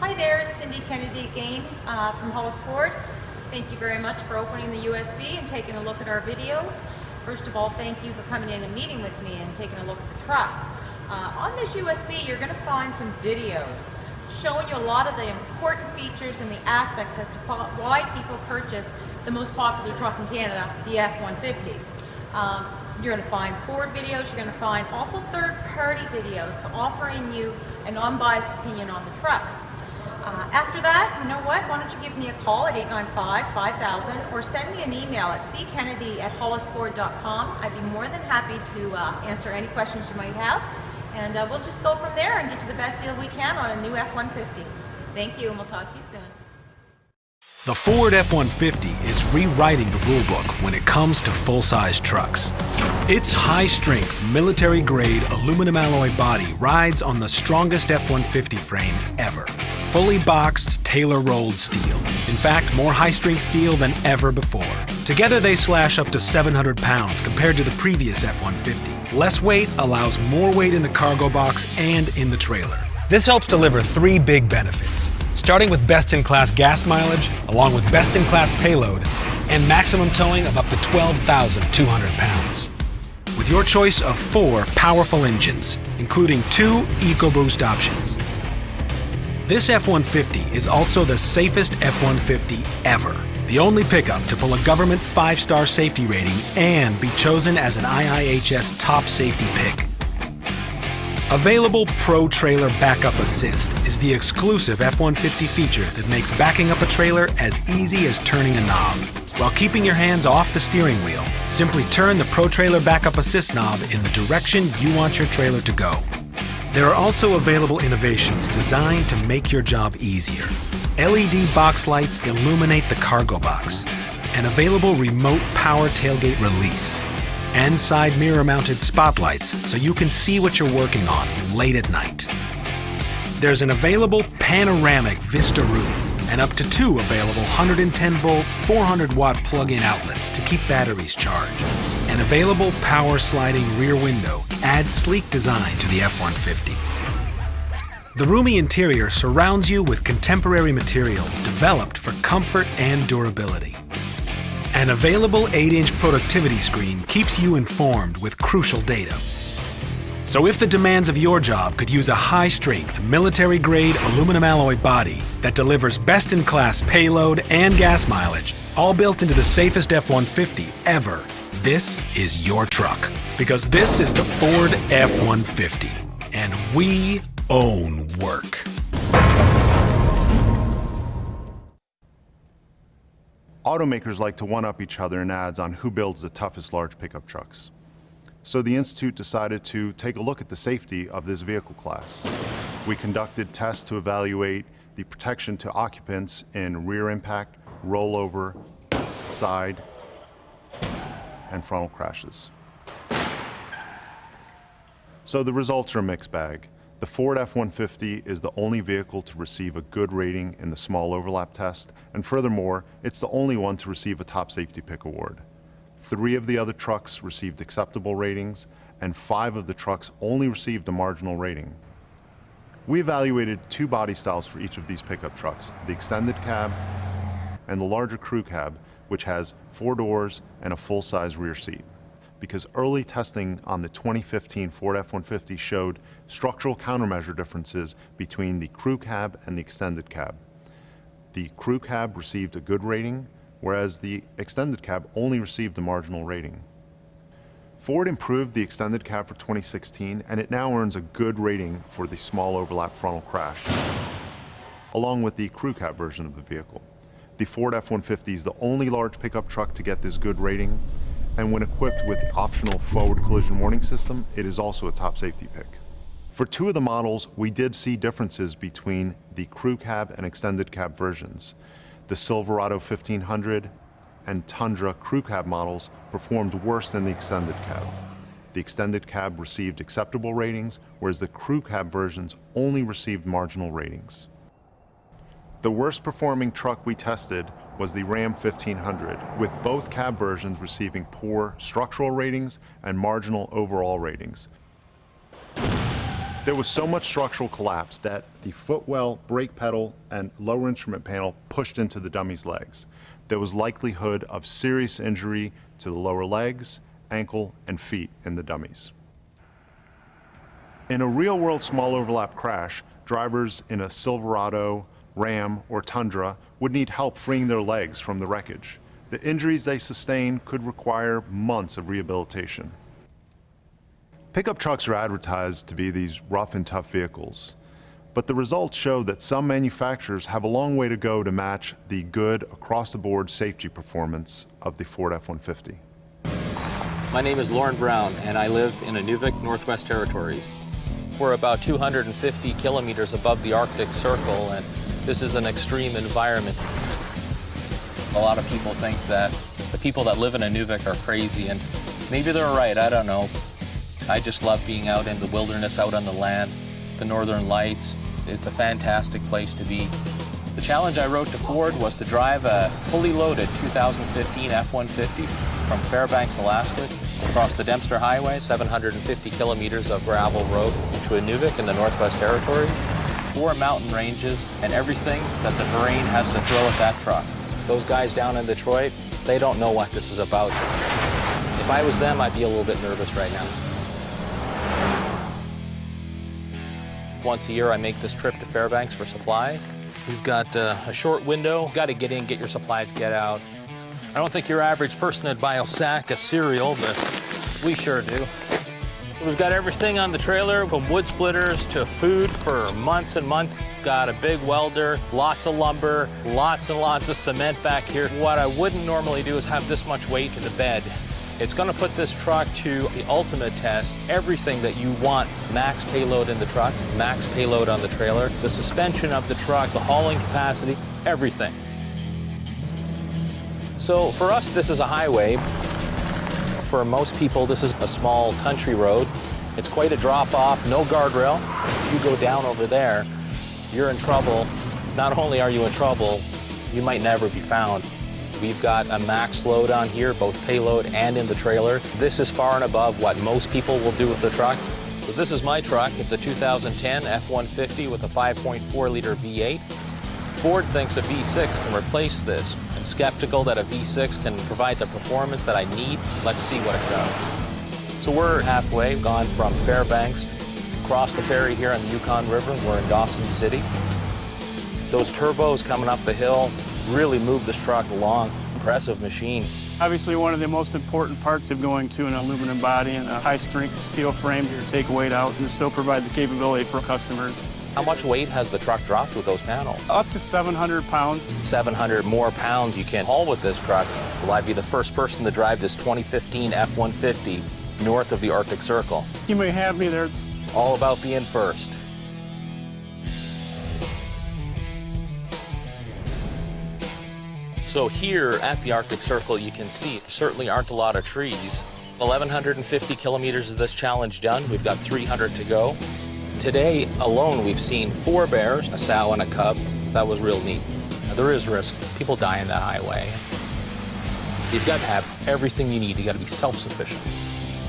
Hi there, it's Cindy Kennedy again from Hollis Ford. Thank you very much for opening the USB and taking a look at our videos. First of all, thank you for coming in and meeting with me and taking a look at the truck. On this USB, you're going to find some videos showing you a lot of the important features and the aspects as to why people purchase the most popular truck in Canada, the F-150. You're going to find Ford videos, you're going to find also third-party videos, so offering you an unbiased opinion on the truck. After that, you know what, why don't you give me a call at 895-5000 or send me an email at ckennedy@hollisford.com. I'd be more than happy to answer any questions you might have, and we'll just go from there and get you the best deal we can on a new F-150. Thank you, and we'll talk to you soon. The Ford F-150 is rewriting the rulebook when it comes to full-size trucks. Its high-strength, military-grade aluminum alloy body rides on the strongest F-150 frame ever. Fully boxed, tailor-rolled steel. In fact, more high-strength steel than ever before. Together they slash up to 700 pounds compared to the previous F-150. Less weight allows more weight in the cargo box and in the trailer. This helps deliver three big benefits, starting with best-in-class gas mileage, along with best-in-class payload, and maximum towing of up to 12,200 pounds. With your choice of 4 powerful engines, including 2 EcoBoost options. This F-150 is also the safest F-150 ever. The only pickup to pull a government 5-star safety rating and be chosen as an IIHS top safety pick. Available Pro Trailer Backup Assist is the exclusive F-150 feature that makes backing up a trailer as easy as turning a knob. While keeping your hands off the steering wheel, simply turn the Pro Trailer Backup Assist knob in the direction you want your trailer to go. There are also available innovations designed to make your job easier. LED box lights illuminate the cargo box. An available remote power tailgate release. And side mirror-mounted spotlights so you can see what you're working on late at night. There's an available panoramic Vista roof and up to 2 available 110-volt, 400-watt plug-in outlets to keep batteries charged. An available power-sliding rear window adds sleek design to the F-150. The roomy interior surrounds you with contemporary materials developed for comfort and durability. An available 8-inch productivity screen keeps you informed with crucial data. So if the demands of your job could use a high-strength, military-grade aluminum alloy body that delivers best-in-class payload and gas mileage, all built into the safest F-150 ever, this is your truck. Because this is the Ford F-150, and we own work. Automakers like to one-up each other in ads on who builds the toughest large pickup trucks. So the Institute decided to take a look at the safety of this vehicle class. We conducted tests to evaluate the protection to occupants in rear impact, rollover, side, and frontal crashes. So the results are a mixed bag. The Ford F-150 is the only vehicle to receive a good rating in the small overlap test, and furthermore, it's the only one to receive a top safety pick award. 3 of the other trucks received acceptable ratings, and 5 of the trucks only received a marginal rating. We evaluated 2 body styles for each of these pickup trucks, the extended cab and the larger crew cab, which has 4 doors and a full-size rear seat. Because early testing on the 2015 Ford F-150 showed structural countermeasure differences between the crew cab and the extended cab. The crew cab received a good rating, whereas the extended cab only received a marginal rating. Ford improved the extended cab for 2016, and it now earns a good rating for the small overlap frontal crash, along with the crew cab version of the vehicle. The Ford F-150 is the only large pickup truck to get this good rating, and when equipped with the optional forward collision warning system, it is also a top safety pick. For 2 of the models, we did see differences between the crew cab and extended cab versions. The Silverado 1500 and Tundra crew cab models performed worse than the extended cab. The extended cab received acceptable ratings, whereas the crew cab versions only received marginal ratings. The worst performing truck we tested was the Ram 1500, with both cab versions receiving poor structural ratings and marginal overall ratings. There was so much structural collapse that the footwell, brake pedal, and lower instrument panel pushed into the dummy's legs. There was likelihood of serious injury to the lower legs, ankle, and feet in the dummies. In a real-world small overlap crash, drivers in a Silverado, Ram, or Tundra would need help freeing their legs from the wreckage. The injuries they sustain could require months of rehabilitation. Pickup trucks are advertised to be these rough and tough vehicles, but the results show that some manufacturers have a long way to go to match the good across-the-board safety performance of the Ford F-150. My name is Lauren Brown, and I live in Inuvik, Northwest Territories. We're about 250 kilometers above the Arctic Circle, and this is an extreme environment. A lot of people think that the people that live in Inuvik are crazy, and maybe they're right, I don't know. I just love being out in the wilderness, out on the land, the northern lights. It's a fantastic place to be. The challenge I wrote to Ford was to drive a fully loaded 2015 F-150 from Fairbanks, Alaska, across the Dempster Highway, 750 kilometers of gravel road to Inuvik in the Northwest Territories, 4 mountain ranges, and everything that the terrain has to throw at that truck. Those guys down in Detroit, they don't know what this is about. If I was them, I'd be a little bit nervous right now. Once a year, I make this trip to Fairbanks for supplies. We've got a short window. Got to get in, get your supplies, get out. I don't think your average person would buy a sack of cereal, but we sure do. We've got everything on the trailer, from wood splitters to food for months and months. Got a big welder, lots of lumber, lots and lots of cement back here. What I wouldn't normally do is have this much weight in the bed. It's going to put this truck to the ultimate test. Everything that you want, max payload in the truck, max payload on the trailer, the suspension of the truck, the hauling capacity, everything. So for us, this is a highway. For most people, this is a small country road. It's quite a drop off, no guardrail. If you go down over there, you're in trouble. Not only are you in trouble, you might never be found. We've got a max load on here, both payload and in the trailer. This is far and above what most people will do with the truck. So this is my truck. It's a 2010 F-150 with a 5.4-liter V8. Ford thinks a V6 can replace this. I'm skeptical that a V6 can provide the performance that I need. Let's see what it does. So we're halfway, gone from Fairbanks, across the ferry here on the Yukon River. We're in Dawson City. Those turbos coming up the hill really move this truck along. Impressive machine. Obviously, one of the most important parts of going to an aluminum body and a high-strength steel frame to take weight out and still provide the capability for customers. How much weight has the truck dropped with those panels? Up to 700 pounds. 700 more pounds you can haul with this truck. Will I be the first person to drive this 2015 F-150 north of the Arctic Circle? You may have me there. All about being first. So here at the Arctic Circle, you can see there certainly aren't a lot of trees. 1,150 kilometers of this challenge done. We've got 300 to go. Today alone, we've seen 4 bears, a sow and a cub. That was real neat. Now, there is risk. People die in that highway. You've got to have everything you need. You got to be self-sufficient.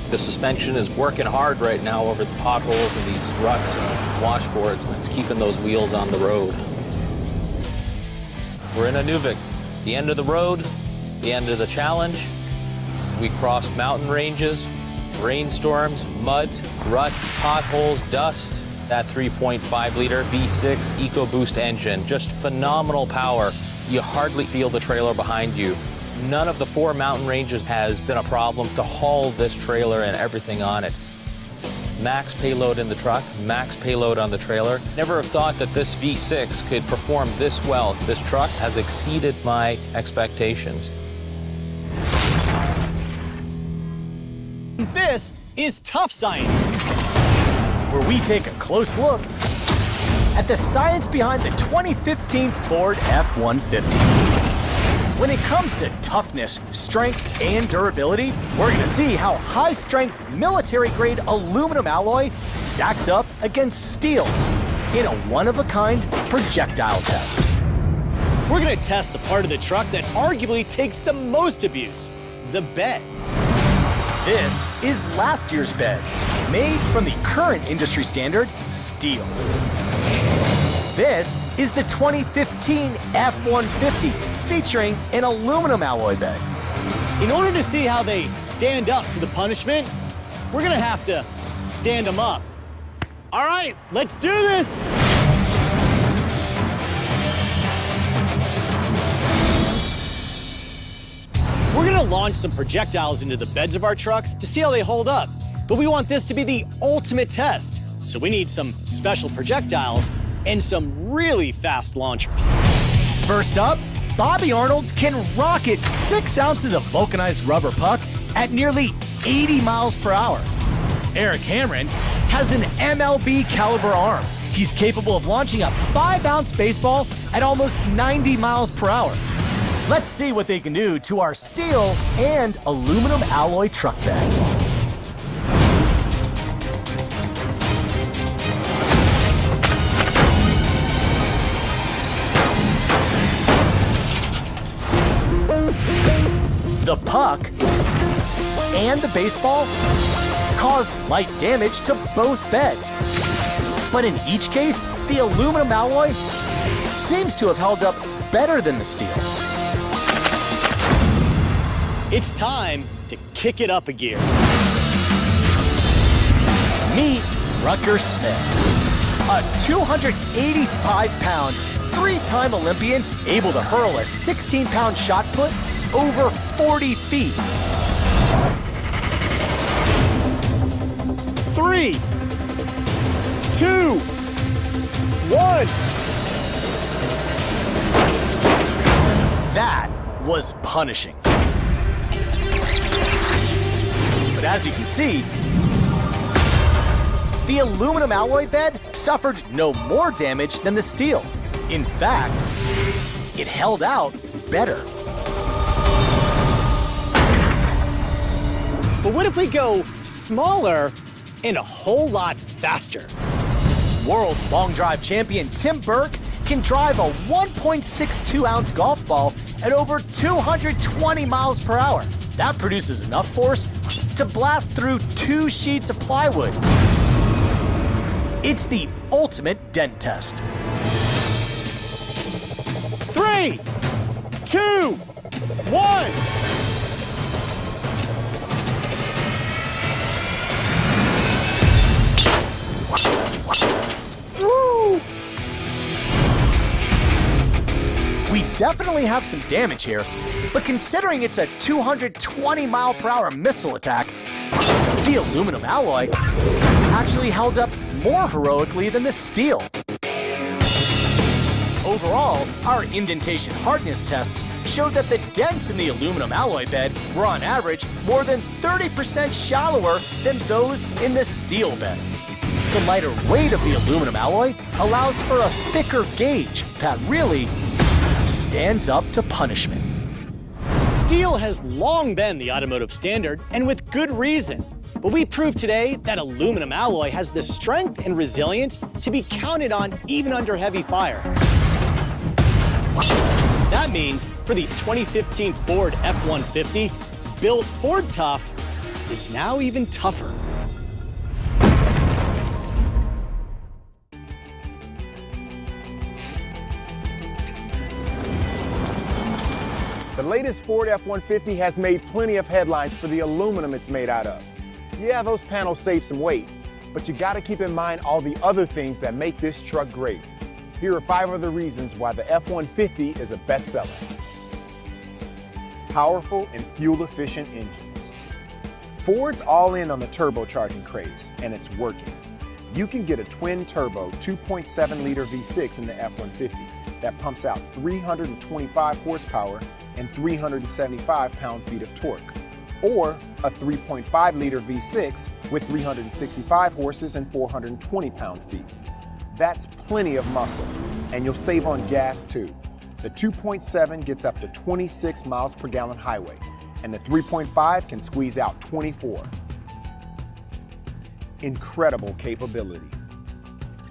The suspension is working hard right now over the potholes and these ruts and washboards, and it's keeping those wheels on the road. We're in Inuvik. The end of the road, the end of the challenge. We crossed mountain ranges, rainstorms, mud, ruts, potholes, dust. That 3.5-liter V6 EcoBoost engine, just phenomenal power. You hardly feel the trailer behind you. None of the 4 mountain ranges has been a problem to haul this trailer and everything on it. Max payload in the truck, max payload on the trailer. Never have thought that this V6 could perform this well. This truck has exceeded my expectations. This is Tough Science, where we take a close look at the science behind the 2015 Ford F-150. When it comes to toughness, strength, and durability, we're going to see how high-strength, military-grade aluminum alloy stacks up against steel in a one-of-a-kind projectile test. We're going to test the part of the truck that arguably takes the most abuse, the bed. This is last year's bed, made from the current industry standard, steel. This is the 2015 F-150, featuring an aluminum alloy bed. In order to see how they stand up to the punishment, we're gonna have to stand them up. All right, let's do this. We're gonna launch some projectiles into the beds of our trucks to see how they hold up. But we want this to be the ultimate test. So we need some special projectiles and some really fast launchers. First up, Bobby Arnold can rocket 6 ounces of vulcanized rubber puck at nearly 80 miles per hour. Eric Cameron has an MLB caliber arm. He's capable of launching a 5-ounce baseball at almost 90 miles per hour. Let's see what they can do to our steel and aluminum alloy truck beds. The puck and the baseball caused light damage to both beds. But in each case, the aluminum alloy seems to have held up better than the steel. It's time to kick it up a gear. Meet Rucker Smith, a 285-pound, 3-time Olympian able to hurl a 16-pound shot put over 40 feet. 3, 2, 1. That was punishing. But as you can see, the aluminum alloy bed suffered no more damage than the steel. In fact, it held out better. But what if we go smaller and a whole lot faster? World long drive champion Tim Burke can drive a 1.62-ounce golf ball at over 220 miles per hour. That produces enough force to blast through 2 sheets of plywood. It's the ultimate dent test. 3, 2, 1. Woo! We definitely have some damage here, but considering it's a 220-mile-per-hour missile attack, the aluminum alloy actually held up more heroically than the steel. Overall, our indentation hardness tests showed that the dents in the aluminum alloy bed were on average more than 30% shallower than those in the steel bed. The lighter weight of the aluminum alloy allows for a thicker gauge that really stands up to punishment. Steel has long been the automotive standard, and with good reason. But we proved today that aluminum alloy has the strength and resilience to be counted on even under heavy fire. That means for the 2015 Ford F-150, built Ford tough is now even tougher. The latest Ford F-150 has made plenty of headlines for the aluminum it's made out of. Yeah, those panels save some weight, but you gotta keep in mind all the other things that make this truck great. Here are 5 other reasons why the F-150 is a bestseller. Powerful and fuel-efficient engines. Ford's all in on the turbocharging craze, and it's working. You can get a twin-turbo 2.7-liter V6 in the F-150 that pumps out 325 horsepower and 375 pound-feet of torque, or a 3.5-liter V6 with 365 horses and 420 pound-feet. That's plenty of muscle, and you'll save on gas too. The 2.7 gets up to 26 miles per gallon highway, and the 3.5 can squeeze out 24. Incredible capability.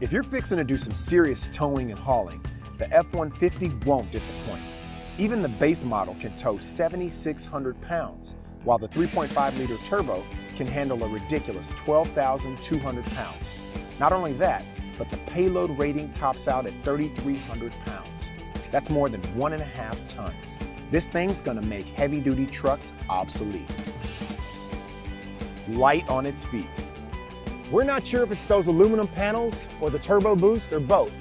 If you're fixing to do some serious towing and hauling, the F-150 won't disappoint. Even the base model can tow 7,600 pounds, while the 3.5-liter turbo can handle a ridiculous 12,200 pounds. Not only that, but the payload rating tops out at 3,300 pounds. That's more than 1.5 tons. This thing's gonna make heavy-duty trucks obsolete. Light on its feet. We're not sure if it's those aluminum panels or the turbo boost or both,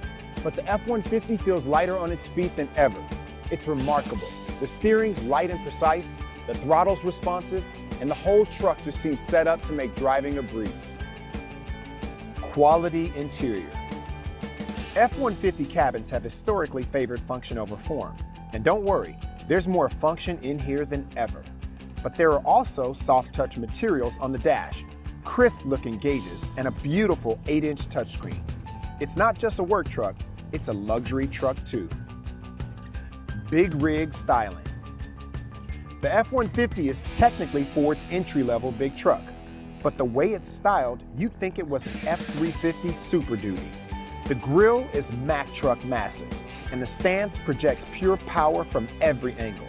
but the F-150 feels lighter on its feet than ever. It's remarkable. The steering's light and precise, the throttle's responsive, and the whole truck just seems set up to make driving a breeze. Quality interior. F-150 cabins have historically favored function over form. And don't worry, there's more function in here than ever. But there are also soft-touch materials on the dash, crisp-looking gauges, and a beautiful 8-inch touchscreen. It's not just a work truck, it's a luxury truck too. Big rig styling. The F-150 is technically Ford's entry-level big truck, but the way it's styled, you'd think it was an F-350 Super Duty. The grille is Mack truck massive, and the stance projects pure power from every angle.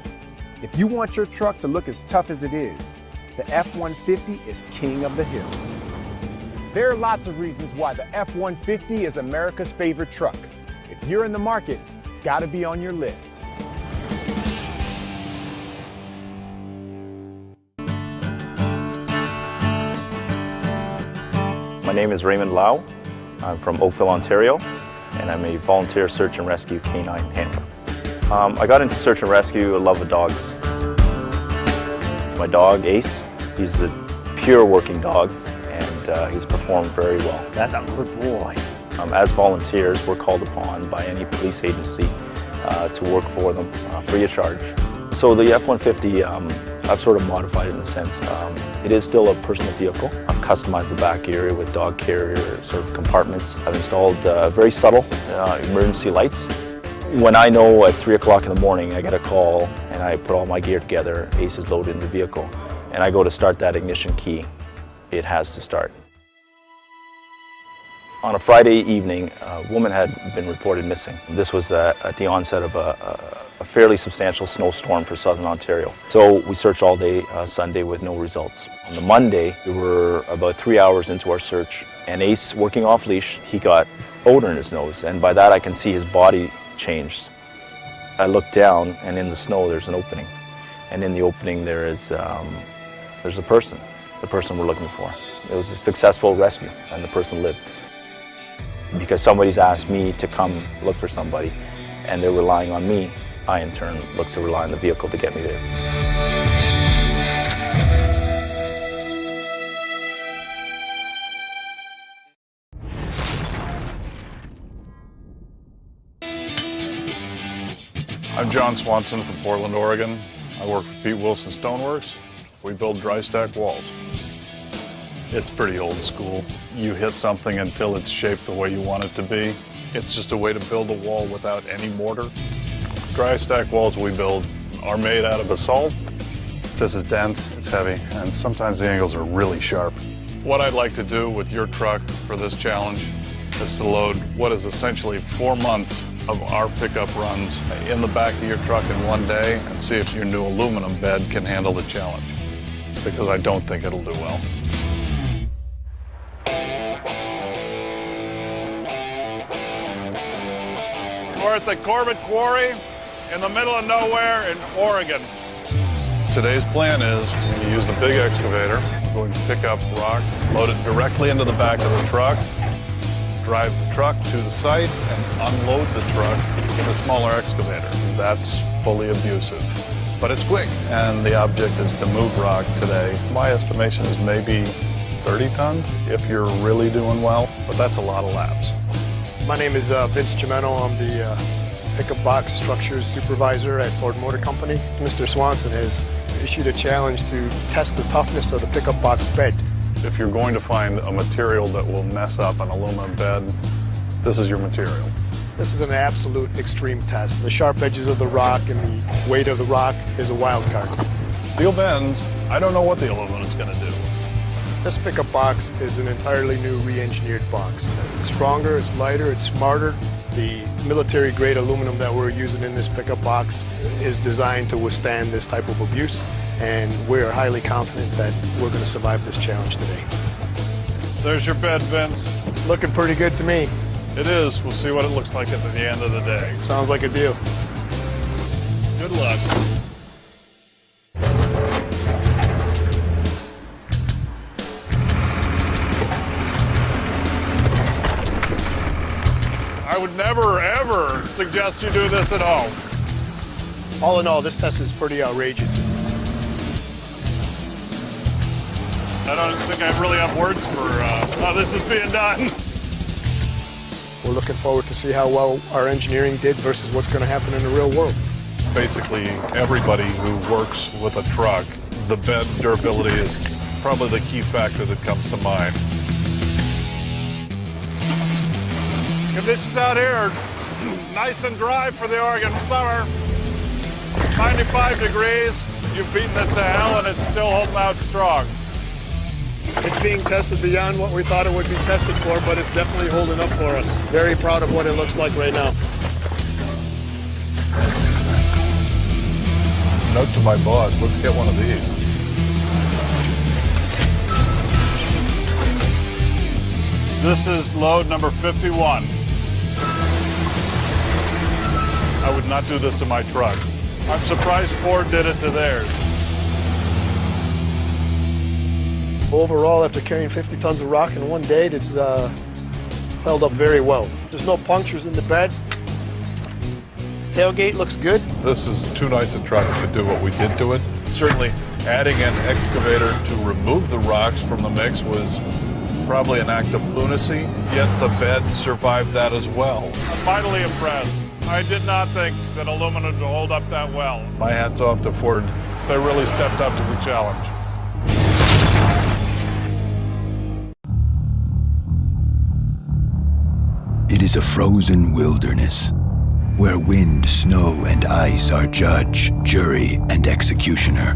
If you want your truck to look as tough as it is, the F-150 is king of the hill. There are lots of reasons why the F-150 is America's favorite truck. If you're in the market, it's got to be on your list. My name is Raymond Lau. I'm from Oakville, Ontario, and I'm a volunteer search and rescue canine handler. I got into search and rescue, I love the dogs. My dog, Ace, he's a pure working dog, and he's performed very well. That's a good boy. As volunteers, we're called upon by any police agency to work for them free of charge. So the F-150, I've sort of modified it in a sense. It is still a personal vehicle. I've customized the back area with dog carrier sort of compartments. I've installed very subtle emergency lights. When I know at 3 o'clock in the morning I get a call and I put all my gear together, Ace is loaded in the vehicle, and I go to start that ignition key, it has to start. On a Friday evening, a woman had been reported missing. This was at the onset of a fairly substantial snowstorm for southern Ontario. So we searched all day Sunday with no results. On the Monday, we were about 3 hours into our search, and Ace, working off leash, he got odor in his nose, and by that I can see his body changed. I looked down, and in the snow there's an opening, and in the opening there's a person, the person we're looking for. It was a successful rescue, and the person lived. Because somebody's asked me to come look for somebody, and they're relying on me, I in turn look to rely on the vehicle to get me there. I'm John Swanson from Portland, Oregon. I work for Pete Wilson Stoneworks. We build dry stack walls. It's pretty old school. You hit something until it's shaped the way you want it to be. It's just a way to build a wall without any mortar. Dry stack walls we build are made out of basalt. This is dense, it's heavy, and sometimes the angles are really sharp. What I'd like to do with your truck for this challenge is to load what is essentially 4 months of our pickup runs in the back of your truck in one day and see if your new aluminum bed can handle the challenge, because I don't think it'll do well. We're at the Corbett Quarry in the middle of nowhere in Oregon. Today's plan is we're going to use the big excavator. We're going to pick up rock, load it directly into the back of the truck, drive the truck to the site, and unload the truck with a smaller excavator. That's fully abusive, but it's quick, and the object is to move rock today. My estimation is maybe 30 tons if you're really doing well, but that's a lot of laps. My name is Vince Gimeno. I'm the pickup box structures supervisor at Ford Motor Company. Mr. Swanson has issued a challenge to test the toughness of the pickup box bed. If you're going to find a material that will mess up an aluminum bed, this is your material. This is an absolute extreme test. The sharp edges of the rock and the weight of the rock is a wild card. Steel bends, I don't know what the aluminum is going to do. This pickup box is an entirely new re-engineered box. It's stronger, it's lighter, it's smarter. The military-grade aluminum that we're using in this pickup box is designed to withstand this type of abuse. and we're highly confident that we're going to survive this challenge today. There's your bed, Vince. It's looking pretty good to me. It is. We'll see what it looks like at the end of the day. Sounds like a deal. Good luck. I would never, ever suggest you do this at home. All in all, this test is pretty outrageous. I don't think I really have words for how this is being done. We're looking forward to see how well our engineering did versus what's going to happen in the real world. Basically, everybody who works with a truck, the bed durability is probably the key factor that comes to mind. Conditions out here are nice and dry for the Oregon summer. 95 degrees, you've beaten it to hell and it's still holding out strong. It's being tested beyond what we thought it would be tested for, but it's definitely holding up for us. Very proud of what it looks like right now. Note to my boss, let's get one of these. This is load number 51. I would not do this to my truck. I'm surprised Ford did it to theirs. Overall, after carrying 50 tons of rock in one day, it's held up very well. There's no punctures in the bed. Tailgate looks good. This is too nice a truck to do what we did to it. Certainly adding an excavator to remove the rocks from the mix was probably an act of lunacy, yet the bed survived that as well. I'm mightily impressed. I did not think that aluminum would hold up that well. My hat's off to Ford. They really stepped up to the challenge. It is a frozen wilderness where wind, snow, and ice are judge, jury, and executioner.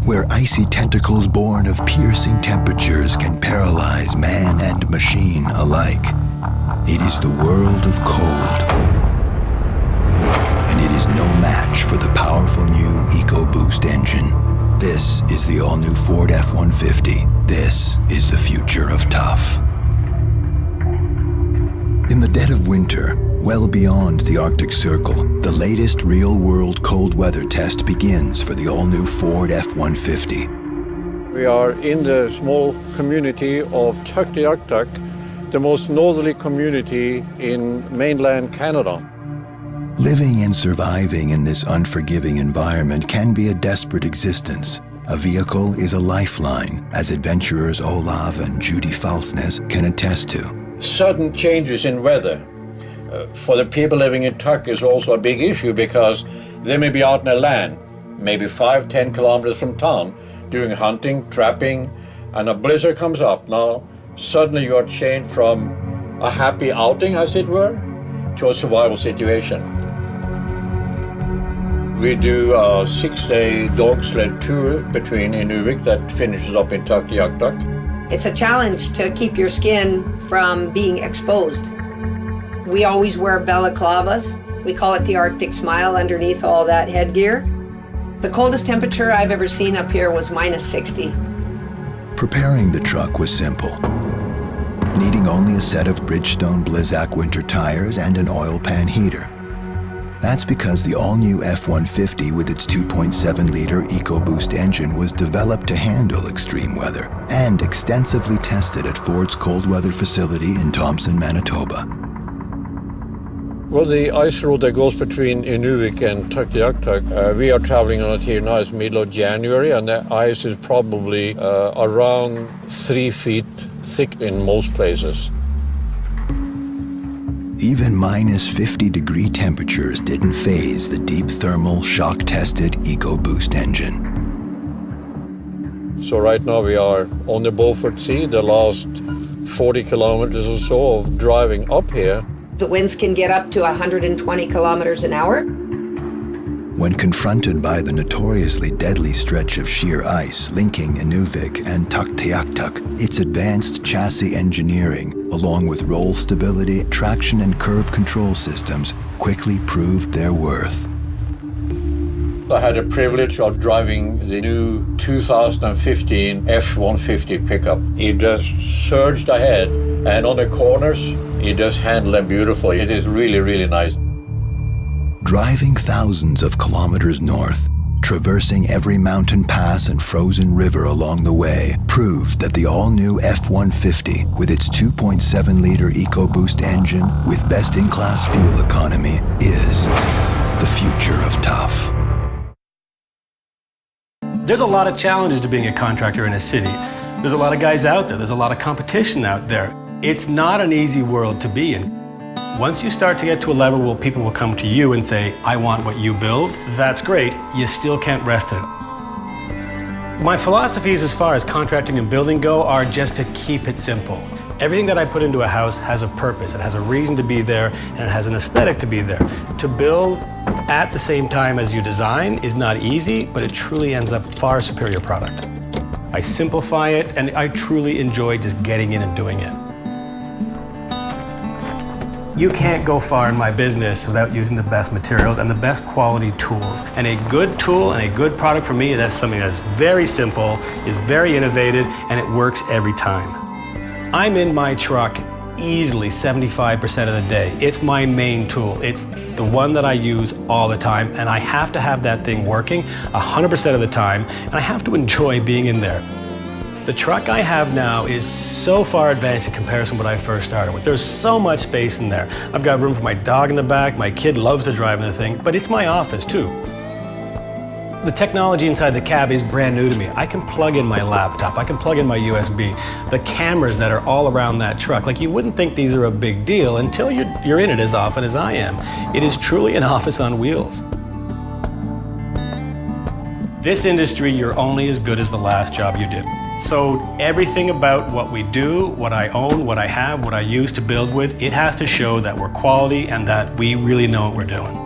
Where icy tentacles born of piercing temperatures can paralyze man and machine alike. It is the world of cold. And it is no match for the powerful new EcoBoost engine. This is the all-new Ford F-150. This is the future of tough. In the dead of winter, well beyond the Arctic Circle, the latest real-world cold weather test begins for the all-new Ford F-150. We are in the small community of Tuktoyaktuk, the most northerly community in mainland Canada. Living and surviving in this unforgiving environment can be a desperate existence. A vehicle is a lifeline, as adventurers Olav and Judy Falsnes can attest to. Sudden changes in weather for the people living in Tuk is also a big issue because they may be out in the land, maybe 5-10 kilometers from town, doing hunting, trapping, and a blizzard comes up. Now, suddenly you are changed from a happy outing, as it were, to a survival situation. We do a 6-day dog sled tour between Inuvik that finishes up in Tuktoyaktuk. It's a challenge to keep your skin from being exposed. We always wear balaclavas. We call it the Arctic smile underneath all that headgear. The coldest temperature I've ever seen up here was -60. Preparing the truck was simple. Needing only a set of Bridgestone Blizzak winter tires and an oil pan heater. That's because the all-new F-150 with its 2.7-liter EcoBoost engine was developed to handle extreme weather and extensively tested at Ford's cold weather facility in Thompson, Manitoba. Well, the ice road that goes between Inuvik and Tuktoyaktuk, we are traveling on it here now. It's middle of January, and the ice is probably around 3 feet thick in most places. Even -50-degree temperatures didn't faze the deep thermal, shock-tested EcoBoost engine. So right now we are on the Beaufort Sea, the last 40 kilometers or so of driving up here. The winds can get up to 120 kilometers an hour. When confronted by the notoriously deadly stretch of sheer ice linking Inuvik and Tuktoyaktuk, its advanced chassis engineering, along with roll stability, traction, and curve control systems, quickly proved their worth. I had the privilege of driving the new 2015 F-150 pickup. It just surged ahead, and on the corners, it just handled them beautifully. It is really, really nice. Driving thousands of kilometers north, traversing every mountain pass and frozen river along the way, proved that the all-new F-150, with its 2.7-liter EcoBoost engine with best-in-class fuel economy, is the future of tough. There's a lot of challenges to being a contractor in a city. There's a lot of guys out there. There's a lot of competition out there. It's not an easy world to be in. Once you start to get to a level where people will come to you and say, I want what you build, that's great. You still can't rest in it. My philosophies as far as contracting and building go are just to keep it simple. Everything that I put into a house has a purpose. It has a reason to be there, and it has an aesthetic to be there. To build at the same time as you design is not easy, but it truly ends up far superior product. I simplify it, and I truly enjoy just getting in and doing it. You can't go far in my business without using the best materials and the best quality tools. And a good tool and a good product for me, that's something that's very simple, is very innovative, and it works every time. I'm in my truck easily 75% of the day. It's my main tool. It's the one that I use all the time, and I have to have that thing working 100% of the time, and I have to enjoy being in there. The truck I have now is so far advanced in comparison to what I first started with. There's so much space in there. I've got room for my dog in the back, my kid loves to drive in the thing, but it's my office too. The technology inside the cab is brand new to me. I can plug in my laptop, I can plug in my USB. The cameras that are all around that truck, like you wouldn't think these are a big deal until you're in it as often as I am. It is truly an office on wheels. This industry, you're only as good as the last job you did. So everything about what we do, what I own, what I have, what I use to build with, it has to show that we're quality and that we really know what we're doing.